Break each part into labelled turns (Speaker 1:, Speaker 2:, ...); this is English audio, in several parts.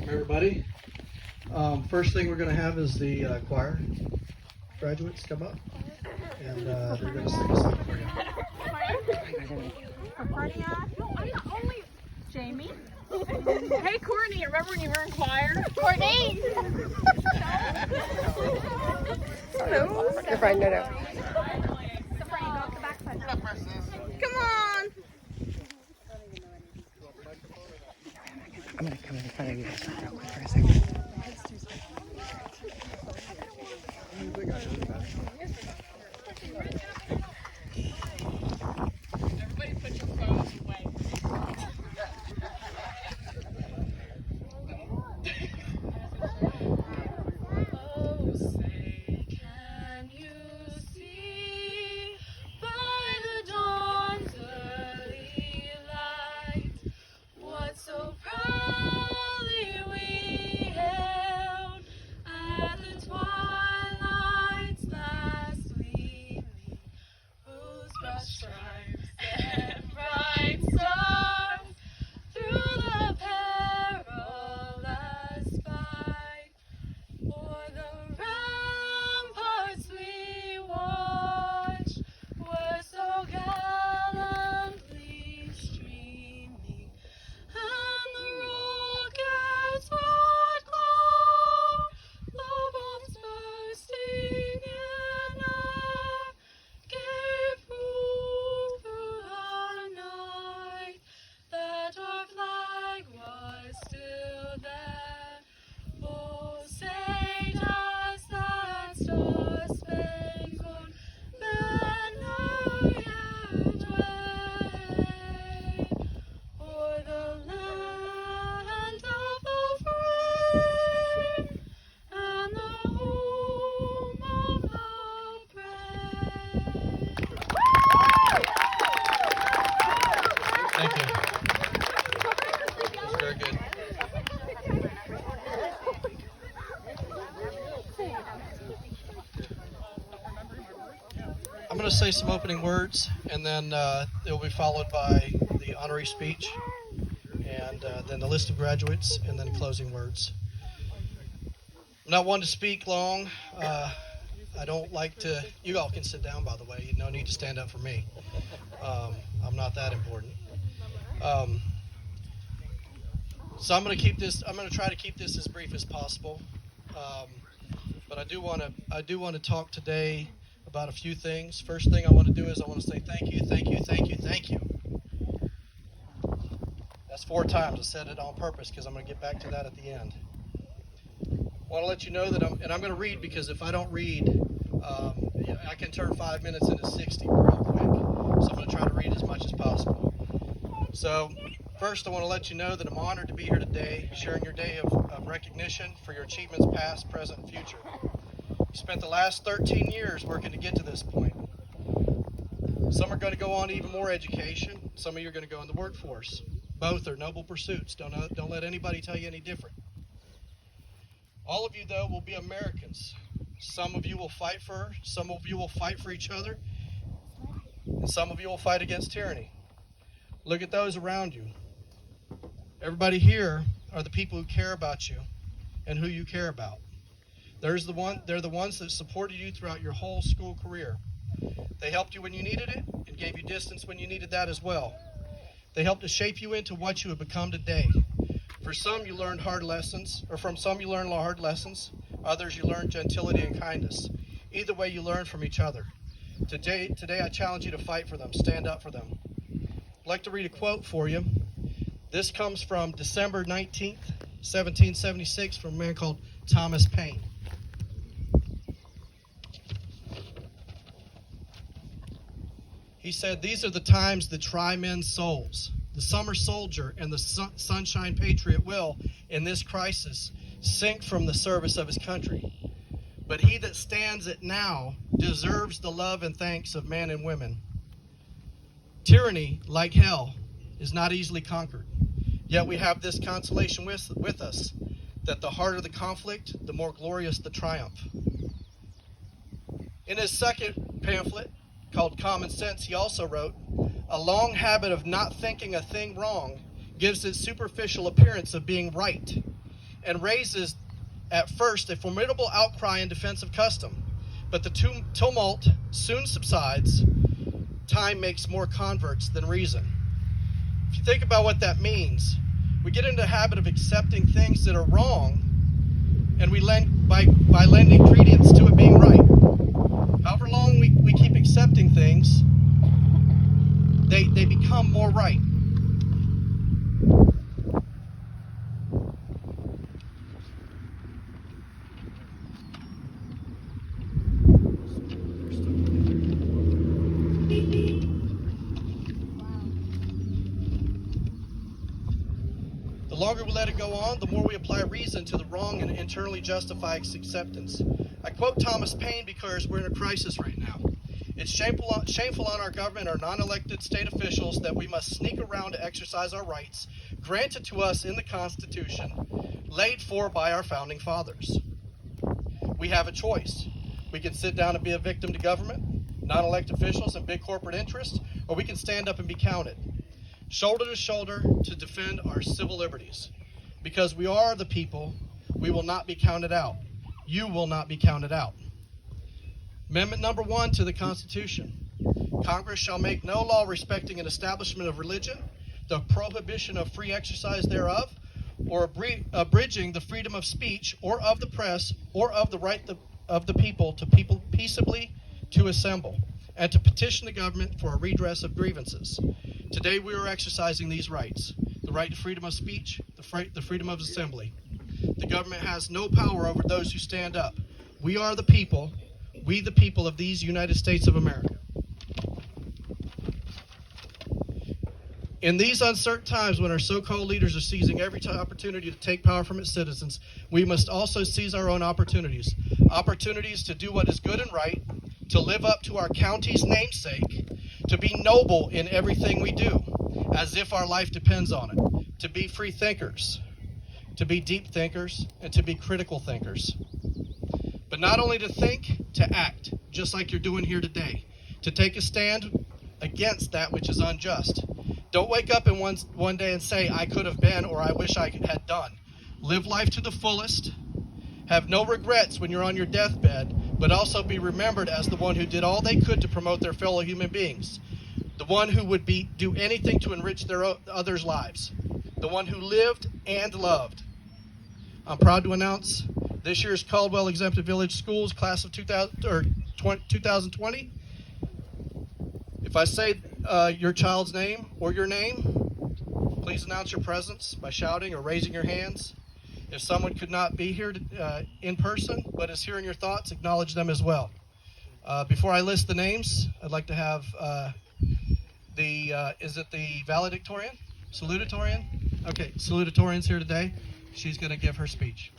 Speaker 1: Everybody. First thing we're going to have is the choir graduates come up, and they're going to sing a song for you.
Speaker 2: Party on? No, I'm the only Jamie. Hey, Courtney, remember when you were in choir? Courtney! Hello.
Speaker 3: You're fine, no.
Speaker 2: Come on!
Speaker 3: I'm going to come in front of you guys real quick for a second.
Speaker 2: Everybody put your phones away. Oh, say, can you see by the dawn's early light what so proudly we hailed at the twilight's last gleaming, whose broad stripes and bright stars through the perilous fight o'er the ramparts we watched were so gallantly streaming, and the rockets would glow, the bombs bursting in air gave proof through the night that our flag was still there. Oh, say does that star-spangled banner yet wave o'er the land of the free and the home of the brave?
Speaker 1: Thank you. That was very good. I'm going to say some opening words, and then it will be followed by the honorary speech, and then the list of graduates, and then closing words. I'm not one to speak long. I don't like to. You all can sit down, by the way. No need to stand up for me. I'm not that important. So I'm going to try to keep this as brief as possible. But I do want to talk today about a few things. First thing I want to do is I want to say thank you, thank you, thank you, thank you. That's 4 times. I said it on purpose because I'm going to get back to that at the end. I want to let you know that I'm going to read, because if I don't read, I can turn 5 minutes into 60 real quick. So I'm going to try to read as much as possible. So first, I want to let you know that I'm honored to be here today, sharing your day of recognition for your achievements past, present, and future. You spent the last 13 years working to get to this point. Some are going to go on to even more education. Some of you are going to go in the workforce. Both are noble pursuits. Don't let anybody tell you any different. All of you, though, will be Americans. Some of you will fight for each other, and some of you will fight against tyranny. Look at those around you. Everybody here are the people who care about you and who you care about. They're the ones that supported you throughout your whole school career. They helped you when you needed it and gave you distance when you needed that as well. They helped to shape you into what you have become today. For some, you learned hard lessons, or from some you learned hard lessons. Others, you learned gentility and kindness. Either way, you learn from each other. Today, I challenge you to fight for them, stand up for them. I'd like to read a quote for you. This comes from December 19th, 1776, from a man called Thomas Paine. He said, "These are the times that try men's souls. The summer soldier and the sunshine patriot will, in this crisis, sink from the service of his country. But he that stands it now deserves the love and thanks of men and women. Tyranny, like hell, is not easily conquered. Yet we have this consolation with us, that the harder the conflict, the more glorious the triumph." In his second pamphlet, called Common Sense, he also wrote, "A long habit of not thinking a thing wrong gives it superficial appearance of being right, and raises at first a formidable outcry in defense of custom. But the tumult soon subsides. Time makes more converts than reason." If you think about what that means, we get into the habit of accepting things that are wrong, and we by lending credence to it being right. However long we keep accepting things, they become more right. The longer we let it go on, the more we apply reason to the wrong and internally justify its acceptance. I quote Thomas Paine because we're in a crisis right now. It's shameful on our government, our non-elected state officials, that we must sneak around to exercise our rights granted to us in the Constitution, laid for by our founding fathers. We have a choice. We can sit down and be a victim to government, non-elected officials, and big corporate interests, or we can stand up and be counted, shoulder to shoulder, to defend our civil liberties. Because we are the people, we will not be counted out. You will not be counted out. Amendment number 1 to the Constitution. Congress shall make no law respecting an establishment of religion, the prohibition of free exercise thereof, or abridging the freedom of speech or of the press or of the right of the people peaceably to assemble and to petition the government for a redress of grievances. Today we are exercising these rights: the right to freedom of speech, the freedom of assembly. The government has no power over those who stand up. We are the people, we the people of these United States of America. In these uncertain times when our so-called leaders are seizing every opportunity to take power from its citizens, we must also seize our own opportunities. Opportunities to do what is good and right, to live up to our county's namesake, to be noble in everything we do, as if our life depends on it, to be free thinkers, to be deep thinkers, and to be critical thinkers. But not only to think, to act, just like you're doing here today, to take a stand against that which is unjust. Don't wake up in one day and say, I could have been, or I wish I had done. Live life to the fullest. Have no regrets when you're on your deathbed, but also be remembered as the one who did all they could to promote their fellow human beings. The one who would do anything to enrich their others' lives. The one who lived and loved. I'm proud to announce this year's Caldwell Exempted Village Schools class of 2020. If I say your child's name or your name, please announce your presence by shouting or raising your hands. If someone could not be here in person but is here in your thoughts, acknowledge them as well. Before I list the names, I'd like to have is it the valedictorian? Salutatorian? Okay, salutatorian's here today. She's going to give her speech.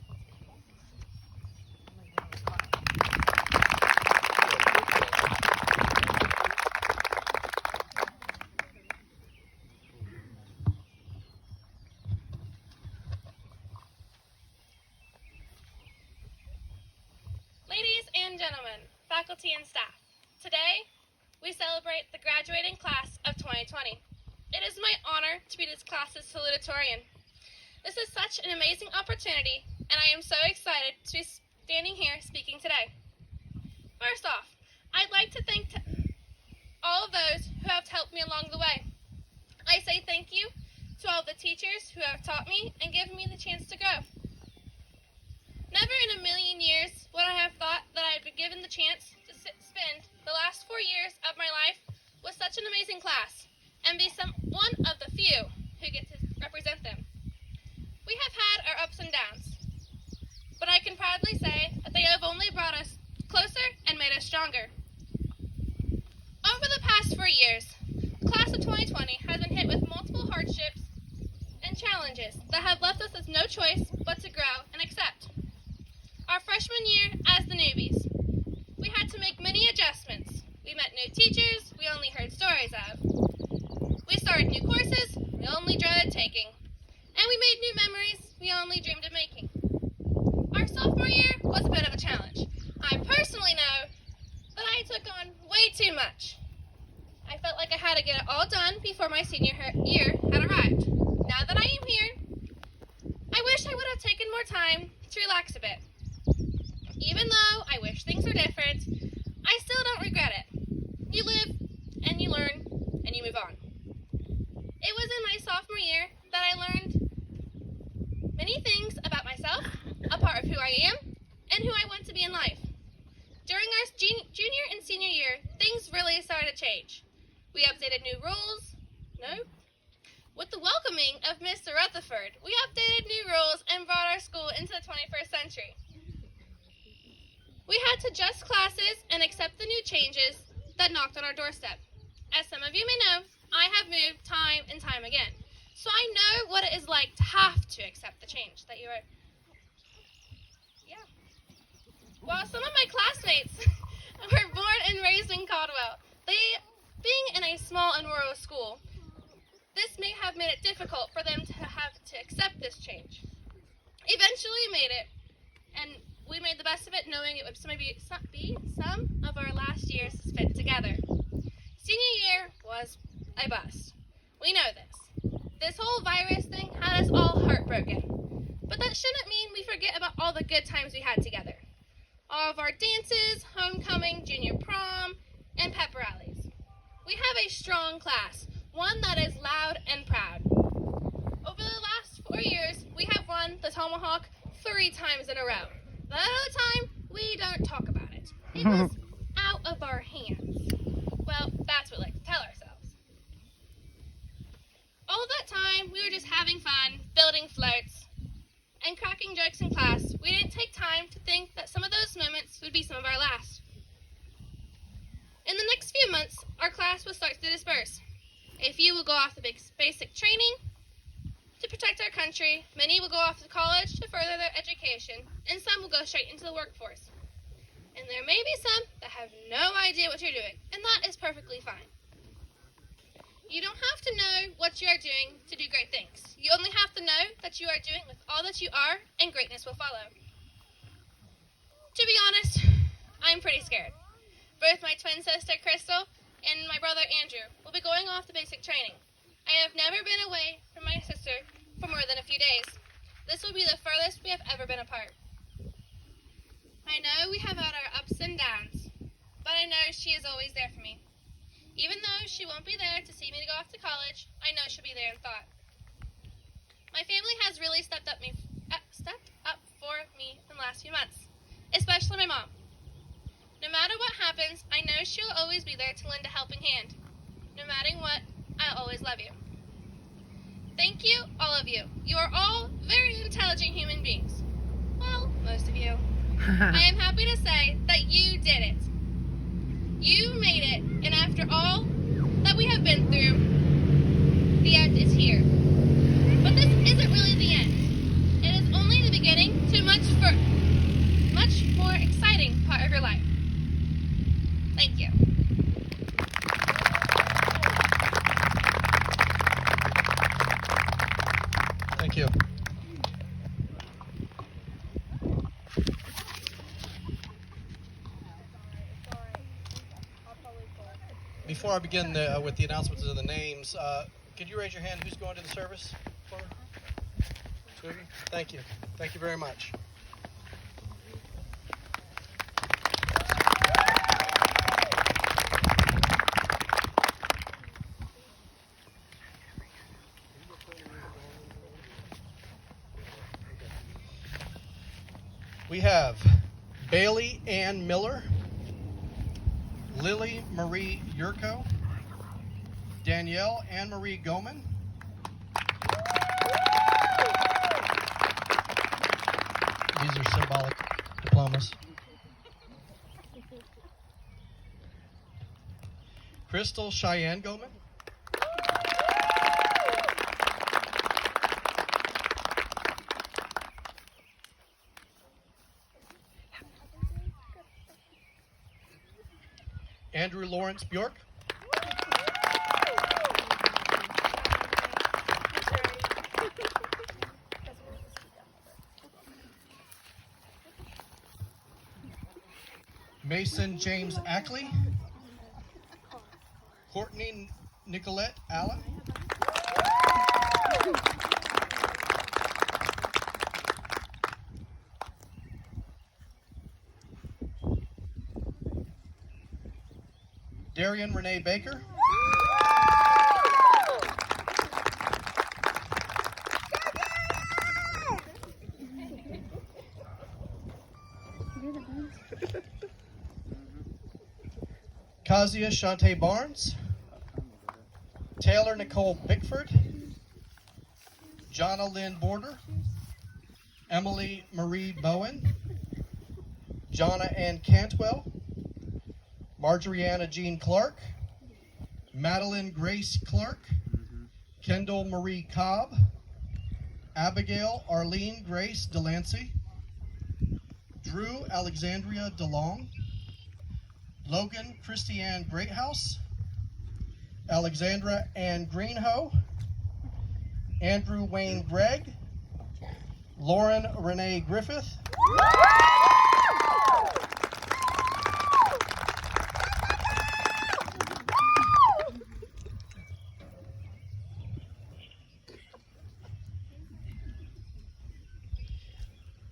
Speaker 4: Ladies and gentlemen, faculty and staff, today we celebrate the graduating class of 2020. It is my honor to be this class's salutatorian. This is such an amazing opportunity, and I am so excited to be standing here speaking today. First off, I'd like to thank all of those who have helped me along the way. I say thank you to all the teachers who have taught me and given me the chance to grow. Never in a million years would I have thought that I'd be given the chance to spend the last 4 years of my life with such an amazing class and be one of the few who get to represent them. We have had our ups and downs, but I can proudly say that they have only brought us closer and made us stronger. Over the past 4 years, the class of 2020 has been hit with multiple hardships and challenges that have left us with no choice but to grow and accept. Our freshman year as the newbies, we had to make many adjustments. We met new teachers we only heard stories of. We started new courses we only dreaded taking. And we made new memories we only dreamed of making. Our sophomore year was a bit of a challenge. I personally know that I took on way too much. I felt like I had to get it all done before my senior year had arrived. Now that I am here, I wish I would have taken more time to relax a bit. Even though I wish things were different, I still don't regret it. You live, and you learn, and you move on. It was in my sophomore year that I learned many things about myself, a part of who I am, and who I want to be in life. During our junior and senior year, things really started to change. We updated new rules. With the welcoming of Mr. Rutherford, we updated new rules and brought our school into the 21st century. We had to adjust classes and accept the new changes that knocked on our doorstep. As some of you may know, I have moved time and time again, so I know what it is like to have to accept the change that you are. While some of my classmates were born and raised in Caldwell, being in a small and rural school, this may have made it difficult for them to have to accept this change. Eventually we made it, and we made the best of it, knowing it would maybe be some of our last years spent together. Senior year was a bust. We know this. This whole virus thing had us all heartbroken. But that shouldn't mean we forget about all the good times we had together. All of our dances, homecoming, junior prom, and pep rallies. We have a strong class, one that is loud and proud. Over the last 4 years, we have won the Tomahawk 3 times in a row. The other time, we don't talk about it. It was out of our hands. Well, that's what we like to tell ourselves. All of that time, we were just having fun, building floats, and cracking jokes in class. We didn't take time to think that some of those moments would be some of our last. In the next few months, our class will start to disperse. A few will go off to basic training to protect our country, many will go off to college to further their education, and some will go straight into the workforce. And there may be some that have no idea what you're doing, and that is perfectly fine. You don't have to know what you are doing to do great things. You only have to know that you are doing with all that you are, and greatness will follow. To be honest, I'm pretty scared. Both my twin sister, Crystal, and my brother, Andrew, will be going off to basic training. I have never been away from my sister for more than a few days. This will be the furthest we have ever been apart. I know we have had our ups and downs, but I know she is always there for me. Even though she won't be there to see me go off to college, I know she'll be there in thought. My family has really stepped up for me in the last few months, especially my mom. No matter what happens, I know she'll always be there to lend a helping hand. No matter what, I'll always love you. Thank you, all of you. You are all very intelligent human beings. Well, most of you. I am happy to say that you did it. You made it, and after all that we have been through, the end is here. But this isn't really the end. It is only the beginning to much more exciting part of your life. Thank you.
Speaker 1: Thank you. Before I begin with the announcements of the names, Could you raise your hand? Who's going to the service for her? Sweetie? Thank you. Thank you very much. We have Bailey Ann Miller, Lily Marie Yurko, Danielle Ann Marie Goman, these are symbolic diplomas, Crystal Cheyenne Goman, Andrew Lawrence Bjork, Mason James Ackley, Courtney Nicolette Allen, Darian Renee Baker, Kazia Shante Barnes, Taylor Nicole Bickford, Jonna Lynn Border, Emily Marie Bowen, Jonna Ann Cantwell, Marjoriana Jean Clark, Madeline Grace Clark, Kendall Marie Cobb, Abigail Arlene Grace Delancey, Drew Alexandria DeLong, Logan Christiane Greathouse, Alexandra Ann Greenhoe, Andrew Wayne Gregg, Lauren Renee Griffith,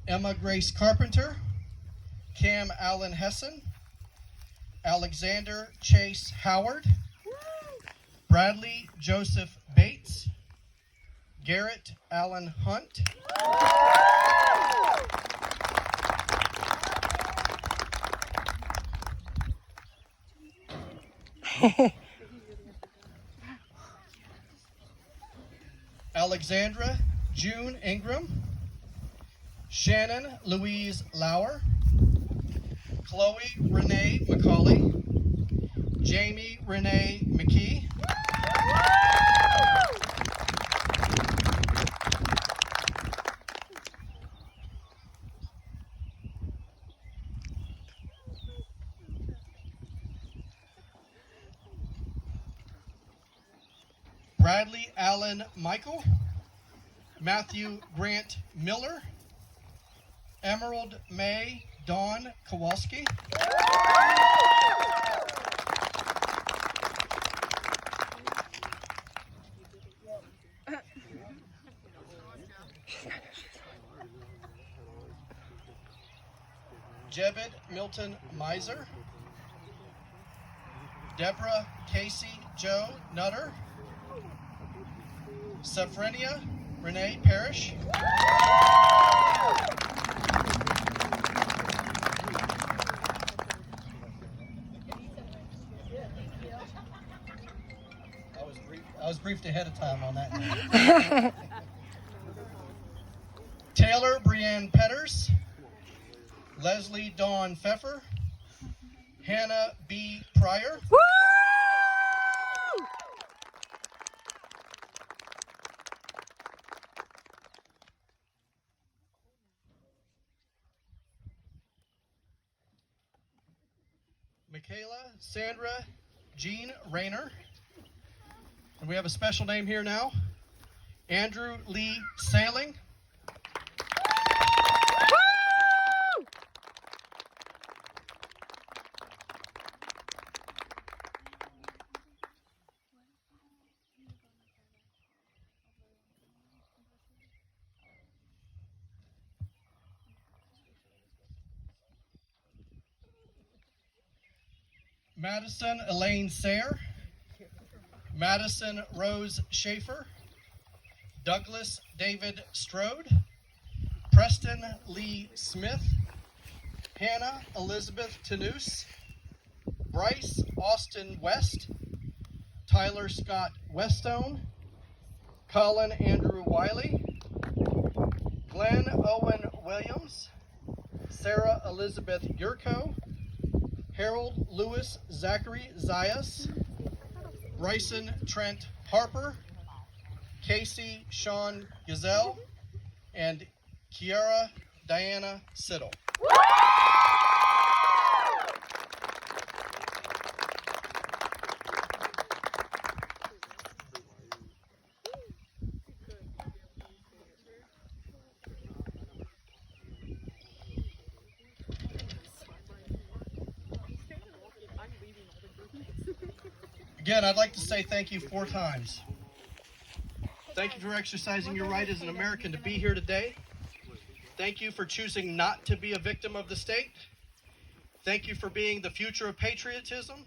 Speaker 1: Emma Grace Carpenter, Cam Allen Hessen, Alexander Chase Howard, Bradley Joseph Bates, Garrett Allen Hunt, Alexandra June Ingram, Shannon Louise Lauer, Chloe Renee McCauley, Jamie Renee McKee, Bradley Allen Michael, Matthew Grant Miller, Emerald May Dawn Kowalski, Jebed Milton Miser, Deborah Casey Joe Nutter, Sophrenia Renee Parrish, I was briefed ahead of time on that name. Taylor Brianne Petters, Leslie Dawn Pfeffer, Hannah B. Pryor, Michaela Sandra Jean Rayner, and we have a special name here now, Andrew Lee Sailing, Madison Elaine Sayre, Madison Rose Schaefer, Douglas David Strode, Preston Lee Smith, Hannah Elizabeth Tanous, Bryce Austin West, Tyler Scott Westone, Colin Andrew Wiley, Glenn Owen Williams, Sarah Elizabeth Yurko, Harold Lewis Zachary Zayas, Bryson Trent Harper, Casey Sean Gazelle, and Kiara Diana Siddle. Again, I'd like to say thank you 4 times. Thank you for exercising your right as an American to be here today. Thank you for choosing not to be a victim of the state. Thank you for being the future of patriotism.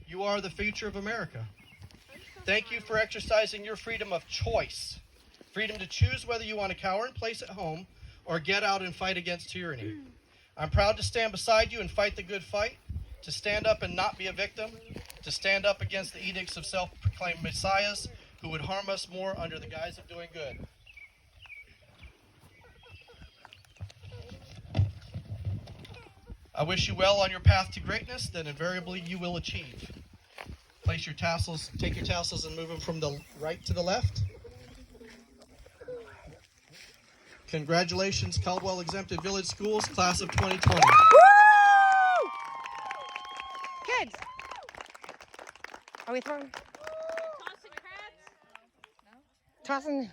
Speaker 1: You are the future of America. Thank you for exercising your freedom of choice. Freedom to choose whether you want to cower in place at home or get out and fight against tyranny. I'm proud to stand beside you and fight the good fight, to stand up and not be a victim, to stand up against the edicts of self-proclaimed messiahs who would harm us more under the guise of doing good. I wish you well on your path to greatness that invariably you will achieve. Place your tassels, take your tassels and move them from the right to the left. Congratulations, Caldwell Exempted Village Schools, class of 2020.
Speaker 3: Kids, are we throwing?
Speaker 2: Tossing hats?
Speaker 3: Tossing.